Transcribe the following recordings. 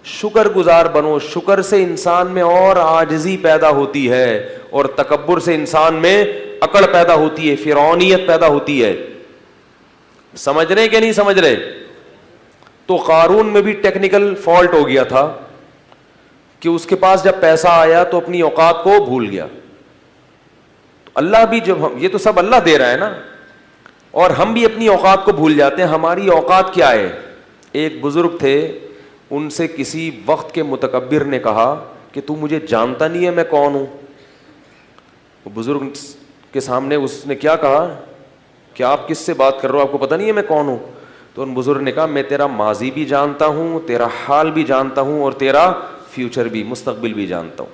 شکر گزار بنو. شکر سے انسان میں اور عاجزی پیدا ہوتی ہے, اور تکبر سے انسان میں اکڑ پیدا ہوتی ہے, فرعونیت پیدا ہوتی ہے. سمجھ رہے کہ نہیں سمجھ رہے؟ تو قارون میں بھی ٹیکنیکل فالٹ ہو گیا تھا کہ اس کے پاس جب پیسہ آیا تو اپنی اوقات کو بھول گیا. تو اللہ بھی جب یہ تو سب اللہ دے رہا ہے نا, اور ہم بھی اپنی اوقات کو بھول جاتے ہیں. ہماری اوقات کیا ہے؟ ایک بزرگ تھے, ان سے کسی وقت کے متکبر نے کہا کہ تو مجھے جانتا نہیں ہے میں کون ہوں. وہ بزرگ کے سامنے اس نے کیا کہا کہ آپ کس سے بات کر رہے ہو, آپ کو پتہ نہیں ہے میں کون ہوں؟ تو ان بزرگ نے کہا میں تیرا ماضی بھی جانتا ہوں, تیرا حال بھی جانتا ہوں, اور تیرا فیوچر بھی, مستقبل بھی جانتا ہوں.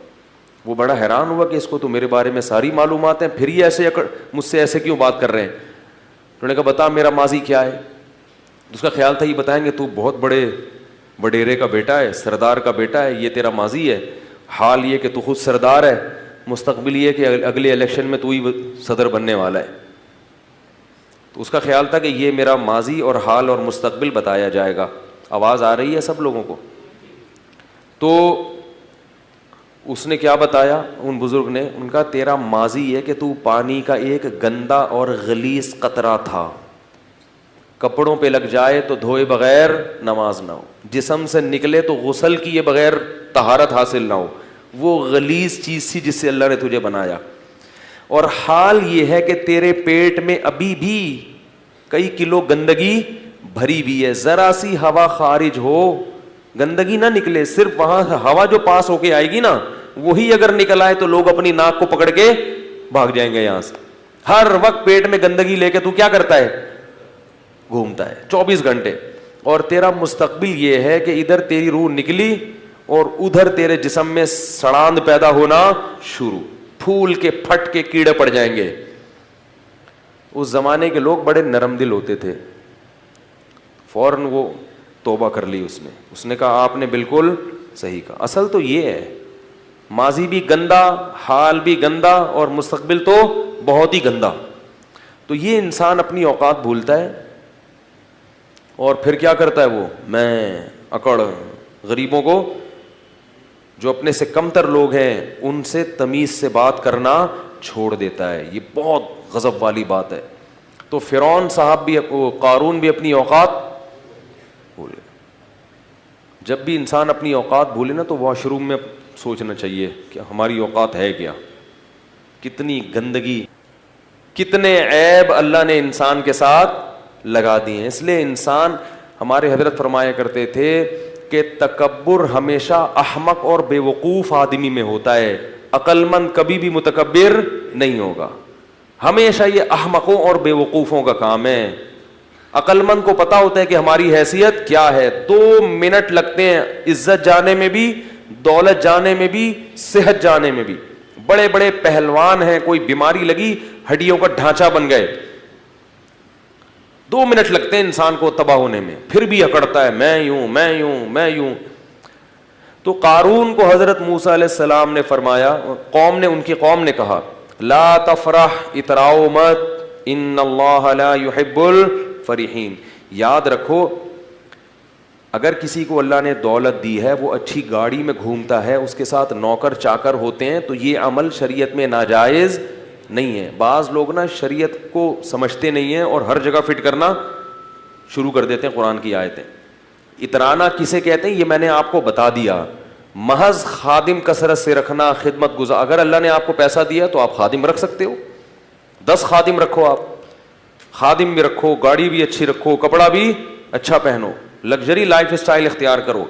وہ بڑا حیران ہوا کہ اس کو تو میرے بارے میں ساری معلومات ہیں, پھر یہ ایسے مجھ سے ایسے کیوں بات کر رہے ہیں؟ انہوں نے کہا بتا میرا ماضی کیا ہے. اس کا خیال تھا یہ بتائیں گے تو بہت بڑے وڈیرے کا بیٹا ہے, سردار کا بیٹا ہے, یہ تیرا ماضی ہے. حال یہ کہ تو خود سردار ہے, مستقبل یہ کہ اگلے الیکشن میں تو ہی صدر بننے والا ہے. تو اس کا خیال تھا کہ یہ میرا ماضی اور حال اور مستقبل بتایا جائے گا. آواز آ رہی ہے سب لوگوں کو؟ تو اس نے کیا بتایا ان بزرگ نے؟ ان کا تیرا ماضی یہ کہ تو پانی کا ایک گندا اور غلیظ قطرہ تھا, کپڑوں پہ لگ جائے تو دھوئے بغیر نماز نہ ہو, جسم سے نکلے تو غسل کیے بغیر طہارت حاصل نہ ہو. وہ غلیظ چیز تھی جس سے اللہ نے تجھے بنایا. اور حال یہ ہے کہ تیرے پیٹ میں ابھی بھی کئی کلو گندگی بھری بھی ہے. ذرا سی ہوا خارج ہو, گندگی نہ نکلے, صرف وہاں ہوا جو پاس ہو کے آئے گی نا وہی اگر نکل آئے تو لوگ اپنی ناک کو پکڑ کے بھاگ جائیں گے یہاں سے. ہر وقت پیٹ میں گندگی لے کے تو کیا کرتا ہے؟ گھومتا ہے 24 گھنٹے. اور تیرا مستقبل یہ ہے کہ ادھر تیری روح نکلی اور ادھر تیرے جسم میں سڑاند پیدا ہونا شروع, پھول کے پھٹ کے کیڑے پڑ جائیں گے. اس زمانے کے لوگ بڑے نرم دل ہوتے تھے, فوراً وہ توبہ کر لی. اس نے کہا آپ نے بالکل صحیح کہا. اصل تو یہ ہے, ماضی بھی گندا, حال بھی گندا, اور مستقبل تو بہت ہی گندا. تو یہ انسان اپنی اوقات بھولتا ہے اور پھر کیا کرتا ہے وہ میں اکڑ. غریبوں کو, جو اپنے سے کم تر لوگ ہیں ان سے تمیز سے بات کرنا چھوڑ دیتا ہے. یہ بہت غضب والی بات ہے. تو فرعون صاحب بھی, قارون بھی اپنی اوقات بھولے. جب بھی انسان اپنی اوقات بھولے نا تو واش روم میں سوچنا چاہیے کہ ہماری اوقات ہے کیا, کتنی گندگی, کتنے عیب اللہ نے انسان کے ساتھ لگا دیے ہیں. اس لیے انسان, ہمارے حضرت فرمایا کرتے تھے کہ تکبر ہمیشہ احمق اور بے وقوف آدمی میں ہوتا ہے, عقل مند کبھی بھی متکبر نہیں ہوگا. ہمیشہ یہ احمقوں اور بے وقوفوں کا کام ہے. عقل مند کو پتا ہوتا ہے کہ ہماری حیثیت کیا ہے. 2 منٹ لگتے ہیں عزت جانے میں بھی, دولت جانے میں بھی, صحت جانے میں بھی. بڑے بڑے پہلوان ہیں, کوئی بیماری لگی ہڈیوں کا ڈھانچہ بن گئے, 2 منٹ لگتے ہیں انسان کو تباہ ہونے میں, پھر بھی اکڑتا ہے میں یوں میں یوں میں یوں. تو قارون کو حضرت موسیٰ علیہ السلام نے فرمایا, ان کی قوم نے کہا لا تفرح, اتراؤ مت, ان اللہ لا يحب الفرحین. یاد رکھو اگر کسی کو اللہ نے دولت دی ہے, وہ اچھی گاڑی میں گھومتا ہے, اس کے ساتھ نوکر چاکر ہوتے ہیں, تو یہ عمل شریعت میں ناجائز نہیں ہے. بعض لوگ نا شریعت کو سمجھتے نہیں ہیں اور ہر جگہ فٹ کرنا شروع کر دیتے ہیں قرآن کی آیتیں. اترانا کسے کہتے ہیں یہ میں نے آپ کو بتا دیا. محض خادم کثرت سے رکھنا, خدمت گزار. اگر اللہ نے آپ کو پیسہ دیا تو آپ خادم رکھ سکتے ہو, 10 خادم رکھو, آپ خادم بھی رکھو, گاڑی بھی اچھی رکھو, کپڑا بھی اچھا پہنو, لگژری لائف اسٹائل اختیار کرو.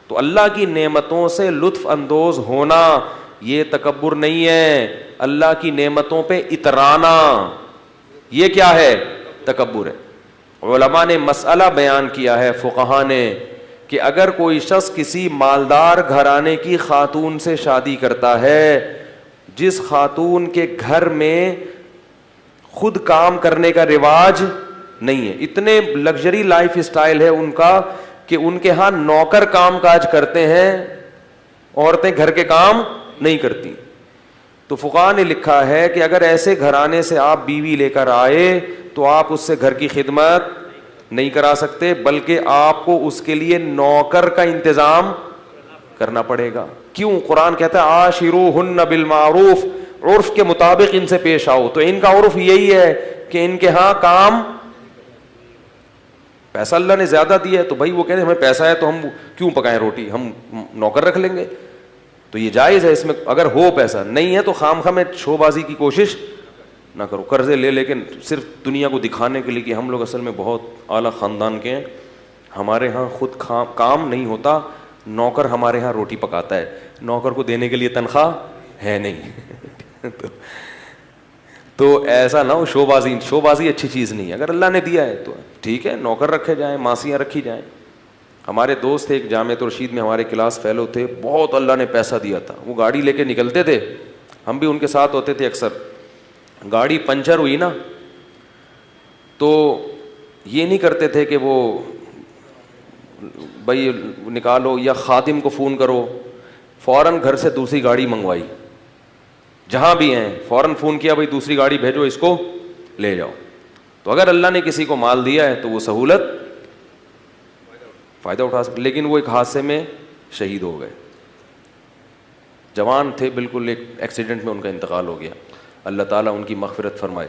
تو اللہ کی نعمتوں سے لطف اندوز ہونا یہ تکبر نہیں ہے, اللہ کی نعمتوں پہ اترانا یہ کیا ہے؟ تکبر ہے. علماء نے مسئلہ بیان کیا ہے, فقہاء نے, کہ اگر کوئی شخص کسی مالدار گھرانے کی خاتون سے شادی کرتا ہے, جس خاتون کے گھر میں خود کام کرنے کا رواج نہیں ہے, اتنے لگژری لائف اسٹائل ہے ان کا کہ ان کے ہاں نوکر کام کاج کرتے ہیں, عورتیں گھر کے کام نہیں کرتی. تو فقہاء نے لکھا ہے کہ اگر ایسے گھرانے سے آپ بیوی لے کر آئے تو آپ اس سے گھر کی خدمت نہیں کرا سکتے, بلکہ آپ کو اس کے لیے نوکر کا انتظام کرنا پڑے گا. کیوں؟ قرآن کہتا ہے عاشروہن بالمعروف, عرف کے مطابق ان سے پیش آؤ. تو ان کا عرف یہی ہے کہ ان کے ہاں کام, پیسہ اللہ نے زیادہ دیا ہے تو بھائی وہ کہتے ہیں ہمیں پیسہ ہے تو ہم کیوں پکائیں روٹی, ہم نوکر رکھ لیں گے. تو یہ جائز ہے اس میں اگر ہو پیسہ, نہیں ہے تو خام خواہ میں شو بازی کی کوشش نہ کرو. قرضے لے کے صرف دنیا کو دکھانے کے لیے کہ ہم لوگ اصل میں بہت اعلیٰ خاندان کے ہیں, ہمارے ہاں خود کام نہیں ہوتا, نوکر ہمارے ہاں روٹی پکاتا ہے, نوکر کو دینے کے لیے تنخواہ ہے نہیں. تو ایسا نہ ہو, شو بازی اچھی چیز نہیں ہے. اگر اللہ نے دیا ہے تو ٹھیک ہے, نوکر رکھے جائیں, ماسیاں رکھی جائیں. ہمارے دوست ایک جامعۃ الرشید میں ہمارے کلاس فیلو تھے, بہت اللہ نے پیسہ دیا تھا, وہ گاڑی لے کے نکلتے تھے, ہم بھی ان کے ساتھ ہوتے تھے اکثر. گاڑی پنچر ہوئی نا تو یہ نہیں کرتے تھے کہ وہ بھائی نکالو یا خادم کو فون کرو, فوراً گھر سے دوسری گاڑی منگوائی, جہاں بھی ہیں فوراً فون کیا بھائی دوسری گاڑی بھیجو, اس کو لے جاؤ. تو اگر اللہ نے کسی کو مال دیا ہے تو وہ سہولت فائدہ اٹھا سکتے. لیکن وہ ایک حادثے میں شہید ہو گئے, جوان تھے بالکل, ایک ایکسیڈنٹ میں ان کا انتقال ہو گیا. اللہ تعالیٰ ان کی مغفرت فرمائے.